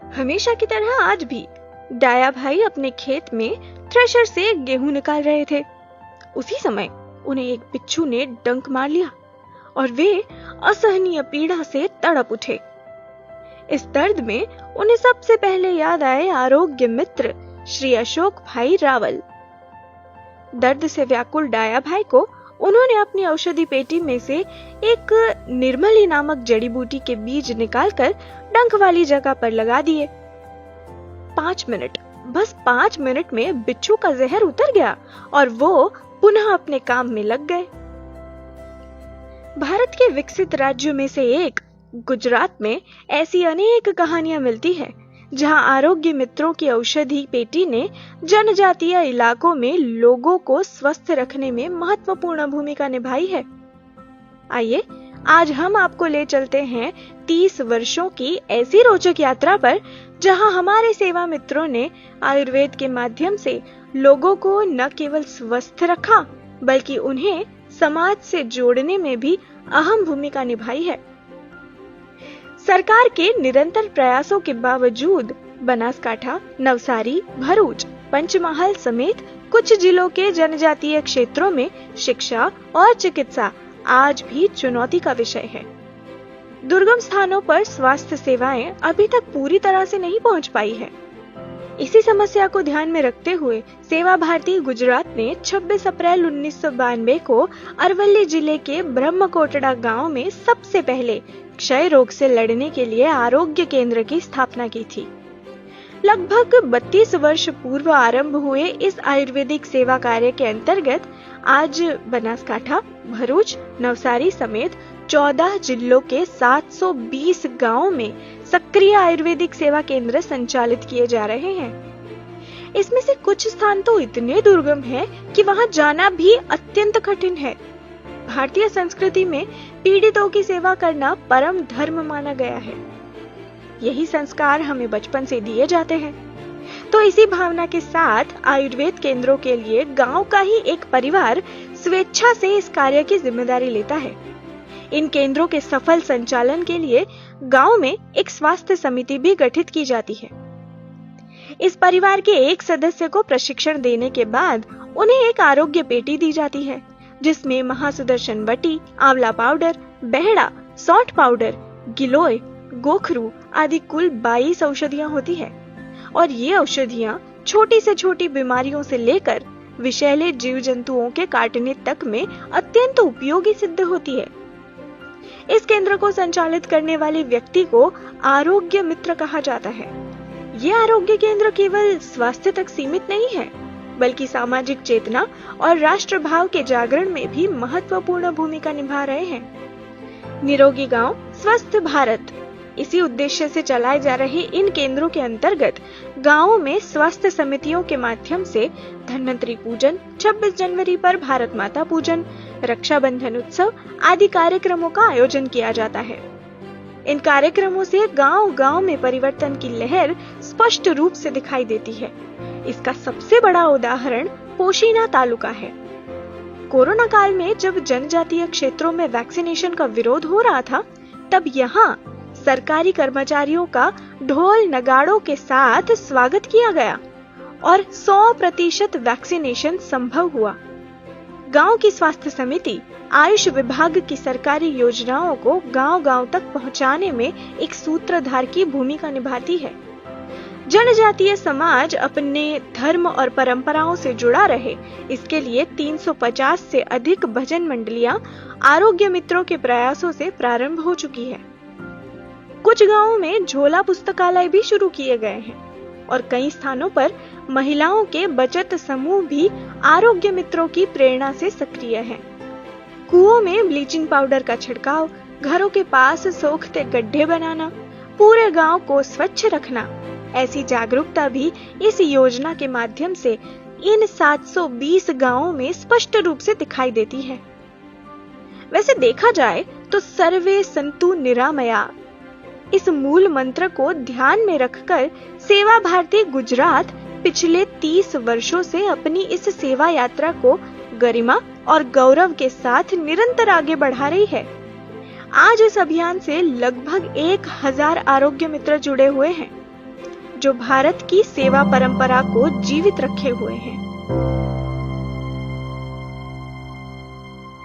हमेशा की तरह आज भी डाया भाई अपने खेत में थ्रेशर से गेहूं निकाल रहे थे। उसी समय उन्हें एक बिच्छू ने डंक मार लिया और वे असहनीय पीड़ा से तड़प उठे। इस दर्द में उन्हें सबसे पहले याद आए आरोग्य मित्र श्री अशोक भाई रावल। दर्द से व्याकुल डाया भाई को उन्होंने अपनी औषधि पेटी में से एक निर्मली नामक जड़ी बूटी के बीज निकालकर डंक वाली जगह पर लगा दिए। 5 मिनट, बस 5 मिनट में बिच्छू का जहर उतर गया और वो पुनः अपने काम में लग गए। भारत के विकसित राज्यों में से एक गुजरात में ऐसी अनेक कहानियां मिलती हैं, जहां आरोग्य मित्रों की औषधि पेटी ने जनजातीय इलाकों में लोगों को स्वस्थ रखने में महत्वपूर्ण भूमिका निभाई है। आइए आज हम आपको ले चलते हैं 30 वर्षों की ऐसी रोचक यात्रा पर, जहां हमारे सेवा मित्रों ने आयुर्वेद के माध्यम से लोगों को न केवल स्वस्थ रखा, बल्कि उन्हें समाज से जोड़ने में भी अहम भूमिका निभाई है। सरकार के निरंतर प्रयासों के बावजूद बनासकांठा, नवसारी, भरूच, पंचमहाल समेत कुछ जिलों के जनजातीय क्षेत्रों में शिक्षा और चिकित्सा आज भी चुनौती का विषय है। दुर्गम स्थानों पर स्वास्थ्य सेवाएं अभी तक पूरी तरह से नहीं पहुंच पाई है। इसी समस्या को ध्यान में रखते हुए सेवा भारती गुजरात ने 26 अप्रैल 1992 को अरवल्ली जिले के ब्रह्मकोटड़ा गांव में सबसे पहले क्षय रोग से लड़ने के लिए आरोग्य केंद्र की स्थापना की थी। लगभग 32 वर्ष पूर्व आरंभ हुए इस आयुर्वेदिक सेवा कार्य के अंतर्गत आज बनासकांठा, भरूच, नवसारी समेत 14 जिलों के 720 गांवों में सक्रिय आयुर्वेदिक सेवा केंद्र संचालित किए जा रहे हैं। इसमें से कुछ स्थान तो इतने दुर्गम हैं कि वहां जाना भी अत्यंत कठिन है। भारतीय संस्कृति में पीड़ितों की सेवा करना परम धर्म माना गया है। यही संस्कार हमें बचपन से दिए जाते हैं। तो इसी भावना के साथ आयुर्वेद केंद्रों के लिए गांव का ही एक परिवार स्वेच्छा से इस कार्य की जिम्मेदारी लेता है। इन केंद्रों के सफल संचालन के लिए गांव में एक स्वास्थ्य समिति भी गठित की जाती है। इस परिवार के एक सदस्य को प्रशिक्षण देने के बाद उन्हें एक आरोग्य पेटी दी जाती है, जिसमें महासुदर्शन बटी, आंवला पाउडर, बेहड़ा, सौंठ पाउडर, गिलोय, गोखरू आदि कुल 22 औषधियां होती है। और ये औषधियां छोटी से छोटी बीमारियों से लेकर विषैले जीव जंतुओं के काटने तक में अत्यंत उपयोगी सिद्ध होती है। इस केंद्र को संचालित करने वाले व्यक्ति को आरोग्य मित्र कहा जाता है। ये आरोग्य केंद्र केवल स्वास्थ्य तक सीमित नहीं है, बल्कि सामाजिक चेतना और राष्ट्र भाव के जागरण में भी महत्वपूर्ण भूमिका निभा रहे हैं। निरोगी गांव, स्वस्थ भारत, इसी उद्देश्य से चलाए जा रहे इन केंद्रों के अंतर्गत गांवों में स्वास्थ्य समितियों के माध्यम से धन्वंतरी पूजन, 26 जनवरी पर भारत माता पूजन, रक्षाबंधन उत्सव आदि कार्यक्रमों का आयोजन किया जाता है। इन कार्यक्रमों से गांव-गांव में परिवर्तन की लहर स्पष्ट रूप से दिखाई देती है। इसका सबसे बड़ा उदाहरण पोशीना तालुका है। कोरोना काल में जब जनजातीय क्षेत्रों में वैक्सीनेशन का विरोध हो रहा था, तब यहाँ सरकारी कर्मचारियों का ढोल नगाड़ों के साथ स्वागत किया गया और 100% वैक्सीनेशन संभव हुआ। गांव की स्वास्थ्य समिति आयुष विभाग की सरकारी योजनाओं को गांव-गांव तक पहुंचाने में एक सूत्रधार की भूमिका निभाती है। जनजातीय समाज अपने धर्म और परंपराओं से जुड़ा रहे, इसके लिए 350 से अधिक भजन मंडलियां आरोग्य मित्रों के प्रयासों से प्रारंभ हो चुकी है। कुछ गांवों में झोला पुस्तकालय भी शुरू किए गए हैं और कई स्थानों पर महिलाओं के बचत समूह भी आरोग्य मित्रों की प्रेरणा से सक्रिय हैं। कुओं में ब्लीचिंग पाउडर का छिड़काव, घरों के पास सोखते गड्ढे बनाना, पूरे गांव को स्वच्छ रखना, ऐसी जागरूकता भी इस योजना के माध्यम से इन 720 गांवों में स्पष्ट रूप से दिखाई देती है। वैसे देखा जाए तो सर्वे सन्तु निरामया, इस मूल मंत्र को ध्यान में रखकर सेवा भारती गुजरात पिछले 30 वर्षों से अपनी इस सेवा यात्रा को गरिमा और गौरव के साथ निरंतर आगे बढ़ा रही है। आज इस अभियान से लगभग 1000 आरोग्य मित्र जुड़े हुए हैं। जो भारत की सेवा परंपरा को जीवित रखे हुए हैं।